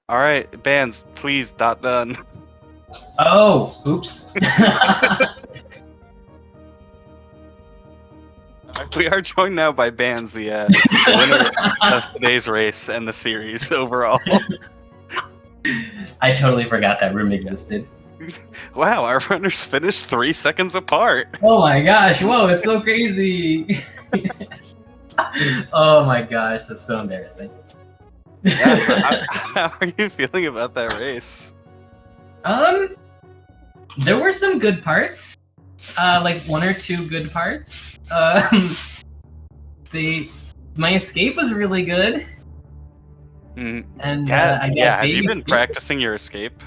Alright, Bands, please done. Oh, oops. We are joined now by Bands, the winner of today's race and the series overall. I totally forgot that room existed. Wow, our runners finished 3 seconds apart. Oh my gosh, whoa, it's so crazy. Oh my gosh, that's so embarrassing. Yeah, so how are you feeling about that race? There were some good parts. Like 1 or 2 good parts. My escape was really good. Mm. And have you been practicing your escape?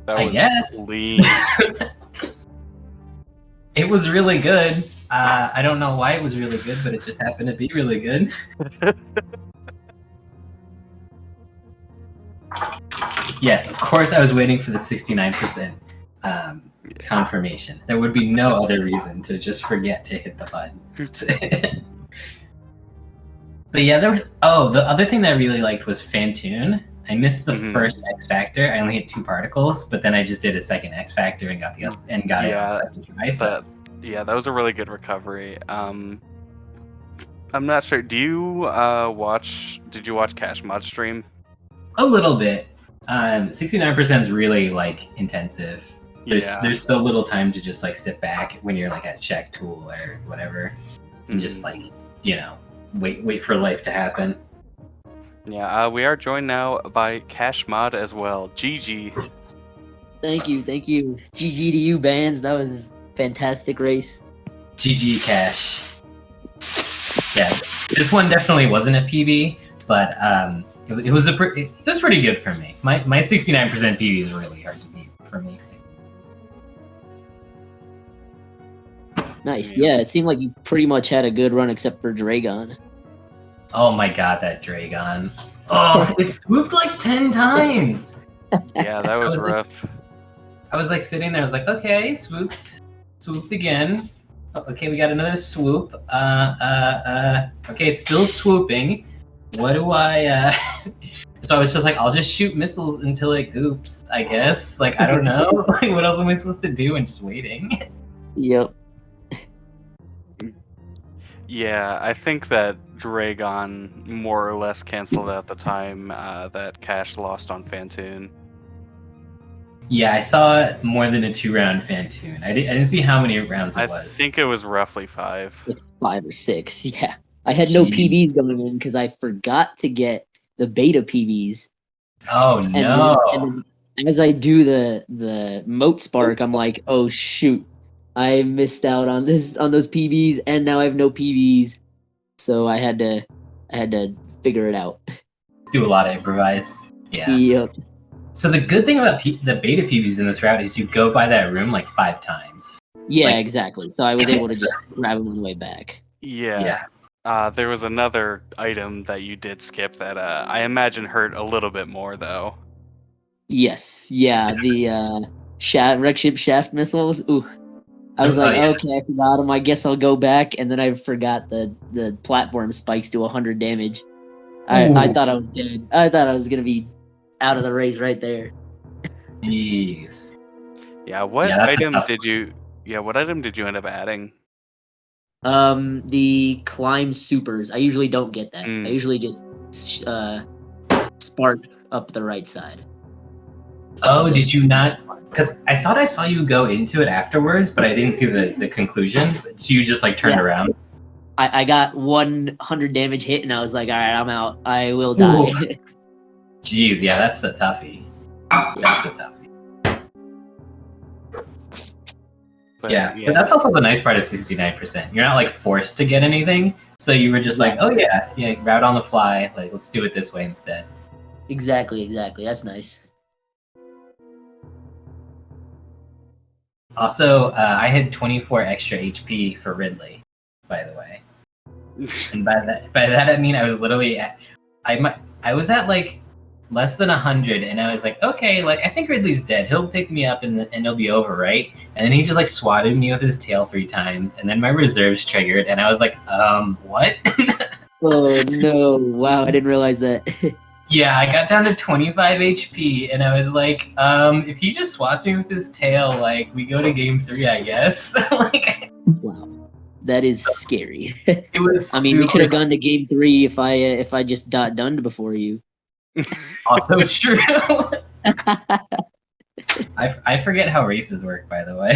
That was guess. Clean. It was really good. I don't know why it was really good, but it just happened to be really good. Yes, of course I was waiting for the 69% confirmation. There would be no other reason to just forget to hit the button. But yeah, the other thing that I really liked was Fantoon. I missed the first X Factor. I only hit 2 particles, but then I just did a second X Factor and got it on second try. So. Yeah, that was a really good recovery. I'm not sure. Did you watch kashmod stream? A little bit. 69% is really like intensive. There's so little time to just like sit back when you're like at check tool or whatever, and just like wait for life to happen. Yeah, we are joined now by kashmod as well. GG. Thank you. GG to you, Bands. That was a fantastic race. GG Cash. Yeah, this one definitely wasn't a PB, but it was pretty good for me. My 69% PB is really hard to beat for me. Nice. Yeah, it seemed like you pretty much had a good run except for Dragon. Oh my god, that Dragon. Oh, it swooped like 10 times. Yeah, that was rough. I was like sitting there, I was like, okay, swooped again. Oh, okay, we got another swoop. Okay, it's still swooping. what do I? So I was just like, I'll just shoot missiles until it goops, I guess. Like, I don't know. Like, what else am I supposed to do? And just waiting. Yep. Yeah, I think that Dragon more or less canceled out the time that Cash lost on Fantoon. Yeah, I saw more than a 2-round Fantoon. I didn't see how many rounds it I was. think it was roughly 5. Like 5 or 6. Yeah. I had no Jeez. PBs going in because I forgot to get the beta PBs. Oh And no! then as I do the moat spark, I'm like, oh shoot, I missed out on those PBs, and now I have no PBs. So I had to figure it out. Do a lot of improvise. Yeah. Yep. So the good thing about the beta PVs in this route is you go by that room like 5 times. Yeah, Like- exactly. So I was able to just grab them on the way back. Yeah. There was another item that you did skip that I imagine hurt a little bit more though. Yes. Yeah. The wreck ship shaft missiles. Ooh. I was like, yeah. okay, I forgot them. I guess I'll go back, and then I forgot the platform spikes do 100 damage. I Ooh. thought I was dead. I thought I was gonna be out of the race right there. Jeez. Yeah, what Yeah, that's a item tough did you what item did you end up adding? The climb supers. I usually don't get that. I usually just spark up the right side. Oh, did you not? Because I thought I saw you go into it afterwards, but I didn't see the conclusion. So you just like turned Yeah. around. I got 100 damage hit, and I was like, all right, I'm out. I will die. Jeez, yeah, that's the toughie. That's the toughie. But, Yeah, but that's also the nice part of 69%. You're not like forced to get anything, so you were just like, oh yeah, route on the fly. Like, let's do it this way instead. Exactly. That's nice. Also, I had 24 extra HP for Ridley, by the way. And by that I mean I was literally I was at like less than 100, and I was like, okay, like I think Ridley's dead. He'll pick me up and it'll be over, right? And then he just like swatted me with his tail 3 times, and then my reserves triggered, and I was like, what? Oh no! Wow, I didn't realize that. Yeah, I got down to 25 HP, and I was like, if he just swats me with his tail, like we go to game 3, I guess. Like, Wow, that is scary. it was. I mean, we could have gone to game 3 if I just done before you. Also true. I forget how races work, by the way.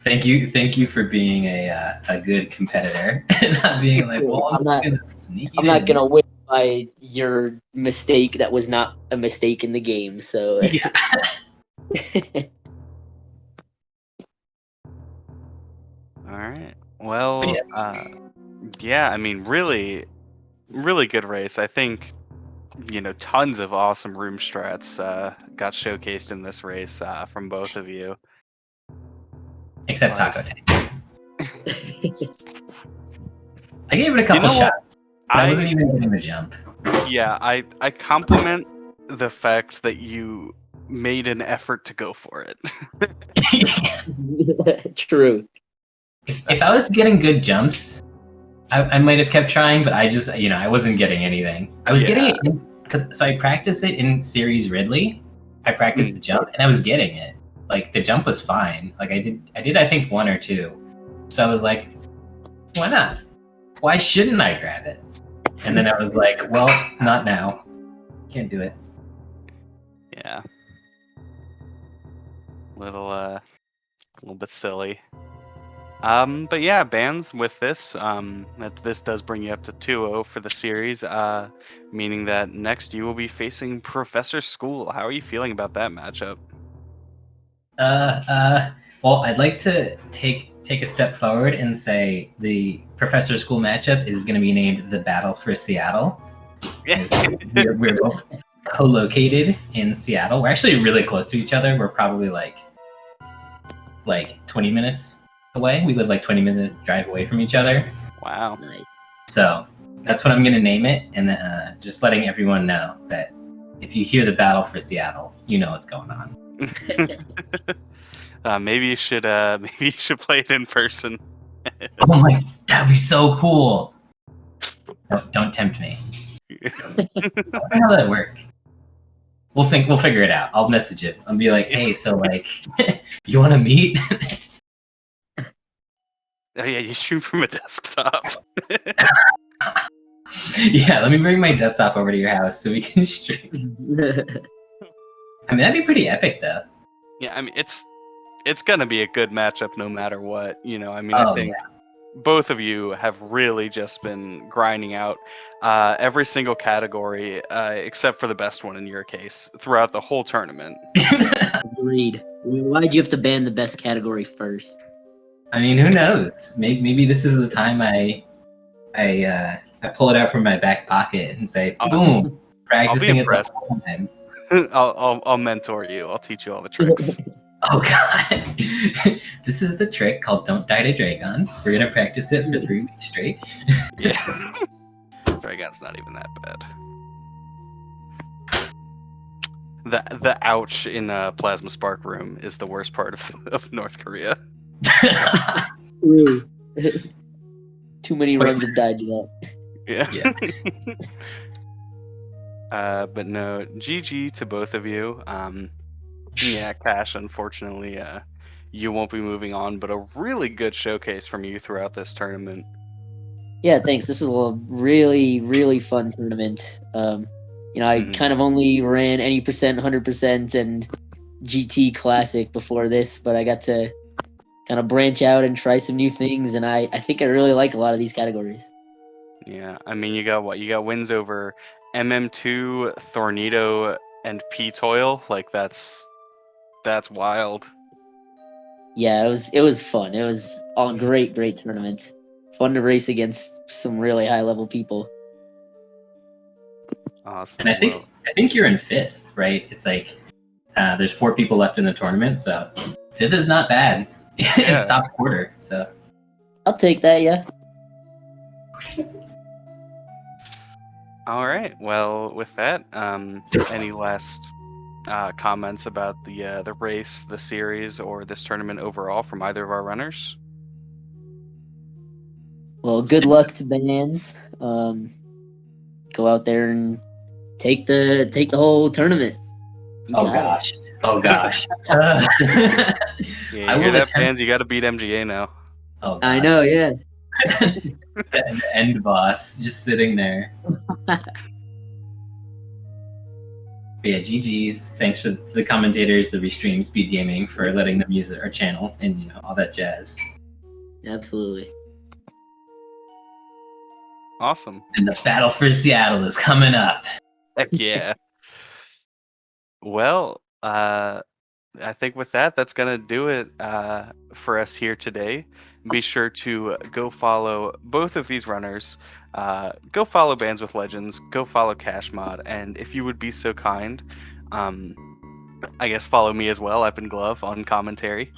Thank you for being a good competitor and not being like, well, I'm not gonna win by your mistake that was not a mistake in the game. So yeah. All right. Well, yeah, I mean, really, really good race. I think, tons of awesome room strats got showcased in this race from both of you. Except Taco Tank. I gave it a couple shots. But I wasn't even getting the jump. Yeah, I compliment the fact that you made an effort to go for it. True. If I was getting good jumps, I might have kept trying, but I just, I wasn't getting anything. I was getting it so I practiced it in Series Ridley. I practiced the jump, and I was getting it. Like the jump was fine. Like I did I think 1 or 2. So I was like, why not? Why shouldn't I grab it? And then I was like, well, not now. Can't do it. Yeah. Little bit silly. But yeah, Bands, with this, this does bring you up to 2-0 for the series, meaning that next you will be facing Professor School. How are you feeling about that matchup? Well, I'd like to take a step forward and say the Professor School matchup is going to be named the Battle for Seattle. We're both co-located in Seattle. We're actually really close to each other. We're probably like 20 minutes away. We live like 20 minutes drive away from each other. Wow. Nice. So that's what I'm going to name it, and just letting everyone know that if you hear the Battle for Seattle, you know what's going on. Maybe you should play it in person. Oh my, that'd be so cool. Don't tempt me. I wonder how that work. We'll figure it out. I'll message it. I'll be like, hey, so like, you want to meet? Oh yeah, you shoot from a desktop. Yeah, let me bring my desktop over to your house so we can stream. I mean, that'd be pretty epic, though. Yeah, I mean it's gonna be a good matchup no matter what. You know, I mean, Oh, I think both of you have really just been grinding out every single category except for the best one in your case throughout the whole tournament. Agreed. Why'd you have to ban the best category first? I mean, who knows? Maybe this is the time I pull it out from my back pocket and say, boom, practicing it the whole time. I'll mentor you. I'll teach you all the tricks. Oh god. This is the trick called Don't Die to Dragon. We're gonna practice it for 3 weeks straight. Yeah. Dragon's not even that bad. The ouch in Plasma Spark Room is the worst part of North Korea. True. Too many runs have died to that. Yeah. But no, GG to both of you. Yeah, Cash, unfortunately, you won't be moving on, but a really good showcase from you throughout this tournament. Yeah, thanks. This was a really, really fun tournament. I kind of only ran any percent, 100%, and GT Classic before this, but I got to kind of branch out and try some new things, and I think I really like a lot of these categories. Yeah, I mean, you got what? You got wins over MM2, Thornado, and P-Toil. Like, that's wild. Yeah, it was fun. It was all great tournament. Fun to race against some really high level people. Awesome. And I think you're in 5th, right? It's like there's 4 people left in the tournament, so 5th is not bad. It's top quarter, so I'll take that. Yeah. All right. Well, with that, any last comments about the race, the series, or this tournament overall from either of our runners? Well, good luck to Bands. Go out there and take the whole tournament. Oh gosh. Yeah, you hear that, Bands? You got to beat MGA now. Oh, God. I know. Yeah. The end boss just sitting there. But yeah, GG's. Thanks to the commentators, the restream SpeedGaming for letting them use our channel and all that jazz. Absolutely. Awesome. And the battle for Seattle is coming up. Heck yeah. Well, I think with that's gonna do it for us here today. Be sure to go follow both of these runners. Go follow BandsWithLegends. Go follow kashmod, and if you would be so kind, I guess follow me as well. I've been Glove on commentary.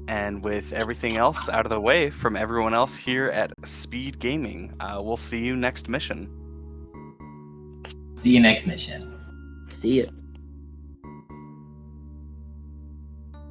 And with everything else out of the way from everyone else here at SpeedGaming, we'll see you next mission. See you next mission. See ya.